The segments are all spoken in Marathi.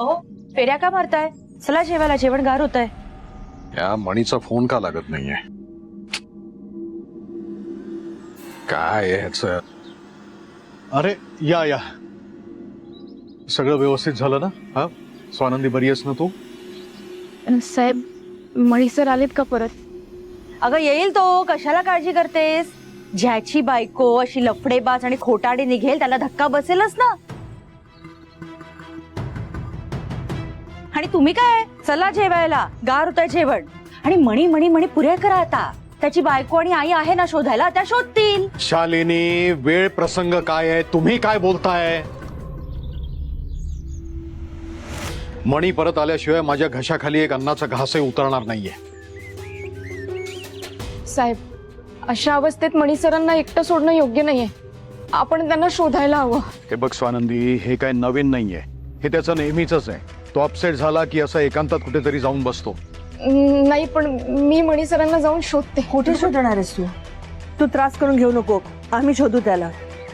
अहो फेऱ्या का मारताय? चला जेवायला, जेवण गार होत आहे. या मणीचा फोन का लागत नाहीये? काय आहे ह्याचं? अरे या या, सगळं व्यवस्थित झालं ना? हा, स्वानंदी बरी आहेस ना तू? साहेब, मणी सर आलेत का परत? अगं येईल तो, कशाला काळजी करतेस? ज्याची बायको अशी लफडेबाज आणि खोटाडी निघेल त्याला धक्का बसेलच ना. आणि तुम्ही काय, चला जेवायला, गार होतंय जेवण. आणि मणी मणी मणी पुरे करा आता. त्याची बायको आणि आई आहे ना शोधायला, त्या शोधतील. शालिनी, वेळ प्रसंग काय आहे? तुम्ही काय बोलताय? मणी परत आल्याशिवाय माझ्या घशाखाली एक अन्नाचा घासही उतरणार नाहीये. साहेब, अशा अवस्थेत मणी सरांना एकटं सोडणं योग्य नाहीये. आपण त्यांना शोधायला हवं. हे बघ स्वानंदी, हे काय नवीन नाहीये, हे त्याचं नेहमीच आहे. तो अपसेट झाला की असा एकांतात कुठेतरी जाऊन बसतो. नाही, पण मी मणी सरांना जाऊन शोधते. कुठे शोधणार आहेस तू? तू त्रास करून घेऊ नको, आम्ही शोधू त्याला.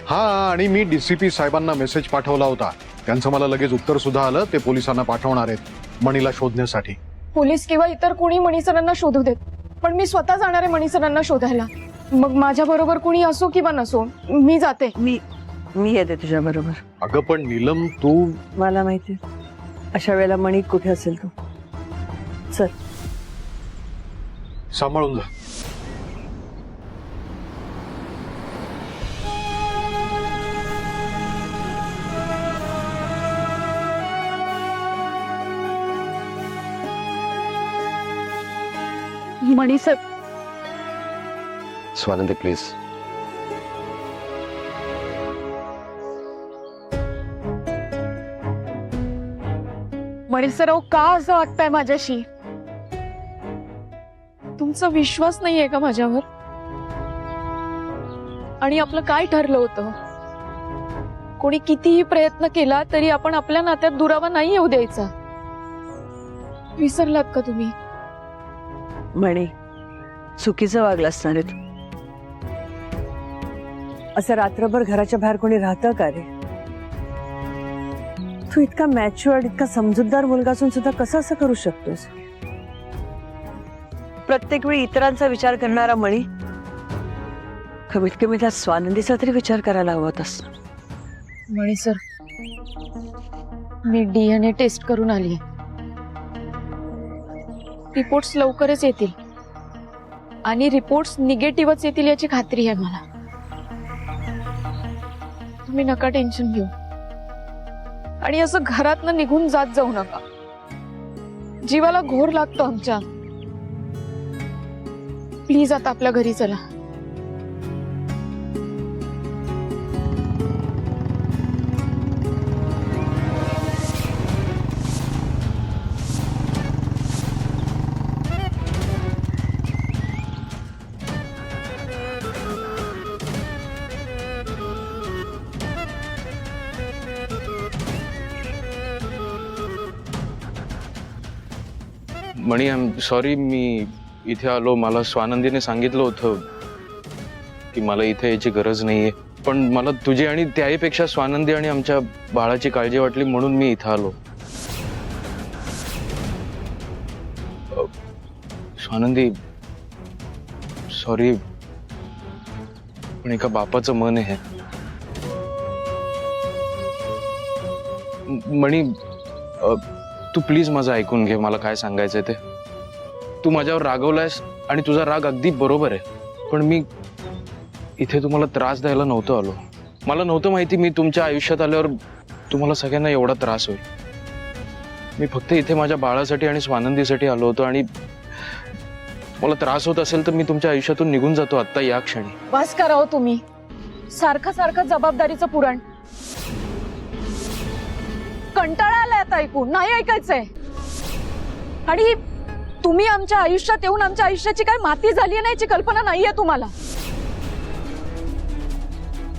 हा, आणि मी डीसीपी साहेबांना मेसेज पाठवला होता. त्यांचं मला लगेच उत्तर सुद्धा आलं. ते पोलिसांना पाठवणार आहेत मणीला शोधण्यासाठी. पोलीस किंवा इतर कोणी मणी सरांना शोधू देत, पण मी स्वतः जाणार आहे मणी सरांना शोधायला. मग माझ्या बरोबर कुणी असो किंवा नसो, मी जाते. मी येते तुझ्या बरोबर. अगं पण नीलम, तू... मला माहिती, अशा वेळेला मणी कुठे असेल तू. चल, सांभाळून जा. मणी सर, स्वानंदी प्लीज. मणी सर, अहो का असं वागताय माझ्याशी? तुमचा विश्वास नाहीये का माझ्यावर? आणि आपलं काय ठरलं होतं? कोणी कितीही प्रयत्न केला तरी आपण आपल्या नात्यात दुरावा नाही येऊ द्यायचा. विसरलात का तुम्ही? म्हणे चुकीचं वागलं असणार आहे तू. असं रात्रभर घराच्या बाहेर कोणी राहतं का रे? तू इतका मॅच्युअर्ड, इतका समजूतदार मुलगा असून सुद्धा कसं असं करू शकतोस? प्रत्येक वेळी इतरांचा विचार करणारा मणी, कमीत कमी त्या स्वानंदीचा तरी विचार करायला हवा होतास. मणी सर, मी DNA टेस्ट करून आली. रिपोर्ट्स लवकरच येतील आणि रिपोर्ट्स निगेटिव्हच येतील याची खात्री आहे मला. तुम्ही नका टेन्शन घेऊ आणि असं घरातनं निघून जात जाऊ नका. जीवाला घोर लागतो आमच्या. प्लीज आता आपल्या घरी चला. मणी, आय एम सॉरी, मी इथे आलो. मला स्वानंदीने सांगितलं होतं की मला इथे यायची गरज नाहीये, पण मला तुझी आणि त्याहीपेक्षा स्वानंदी आणि आमच्या बाळाची काळजी वाटली म्हणून मी इथं आलो. स्वानंदी, सॉरी, पण एका बापाचं मन आहे. मणी, तू प्लीज माझं ऐकून घे. मला काय सांगायचंय ते. तू माझ्यावर रागवलायस आणि तुझा राग अगदी बरोबर आहे, पण मी इथे तुम्हाला त्रास द्यायला नव्हतो आलो. मला नव्हतं माहिती मी तुमच्या आयुष्यात आल्यावर तुम्हाला सगळ्यांना एवढा त्रास होईल. मी फक्त इथे माझ्या बाळासाठी आणि स्वानंदीसाठी आलो होतो, आणि मला त्रास होत असेल तर मी तुमच्या आयुष्यातून निघून जातो आत्ता या क्षणी. बस करावं तुम्ही. सारखं सारखं जबाबदारीचं पुराण. कंटाळा आलाय आता ऐकून. नाही ऐकायचंय. आणि तुम्ही आमच्या आयुष्यात येऊन आमच्या आयुष्याची काय माती झाली नाही याची कल्पना नाहीये तुम्हाला.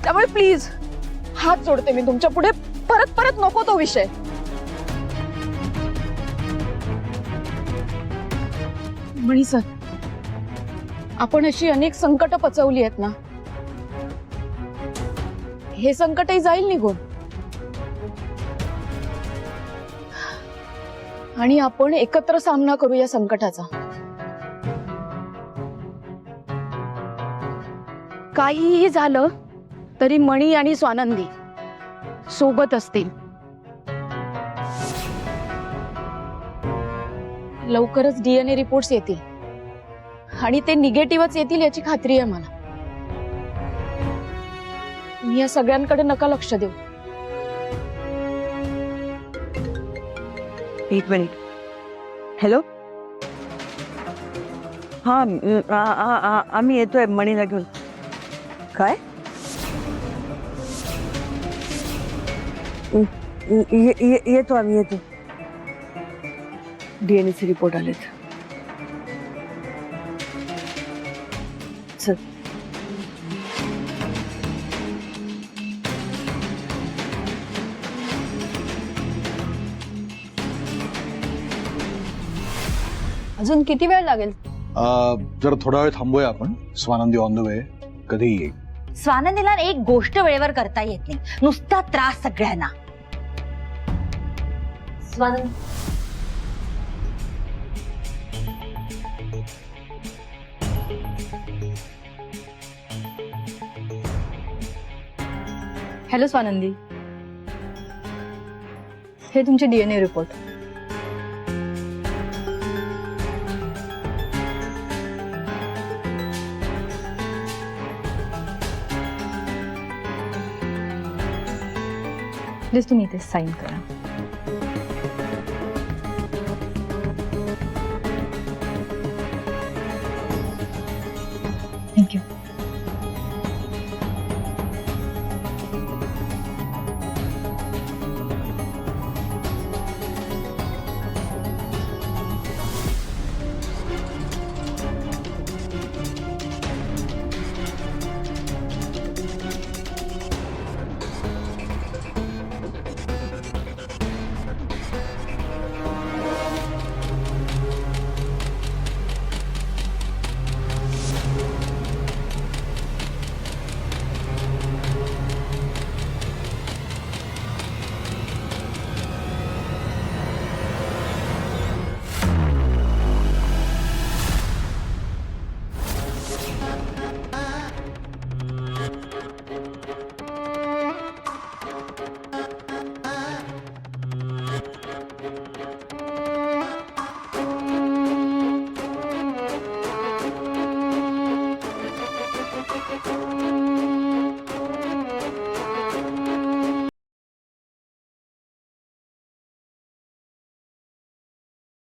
त्यामुळे प्लीज हात जोडते मी तुमच्या पुढे. परत परत नको तो विषय. मणी सर, आपण अशी अनेक संकट पचवली आहेत ना, हे संकटही जाईल निघून. आणि आपण एकत्र सामना करू या संकटाचा. काहीही झालं तरी मणी आणि स्वानंदी सोबत असतील. लवकरच DNA रिपोर्ट्स येतील आणि ते निगेटिव्हच येतील याची खात्री आहे मला. तुम्ही या सगळ्यांकडे नका लक्ष देऊ. एक मिनिट. हॅलो. हा आम्ही येतोय मणीला घेऊन. काय? येतो आम्ही येतो. DNA रिपोर्ट आलेत. चल. अजून किती वेळ लागेल? जरा थोडा वेळ थांबूया आपण. Swanandi on the way. कधी येईल? स्वानंदीला एक गोष्ट वेळेवर करता येत नाही, नुसता त्रास सगळ्यांना. स्वानंदी हॅलो स्वानंदी, हे तुमचे DNA रिपोर्ट. प्लीज तुम्ही इथे साईन करा. थँक्यू.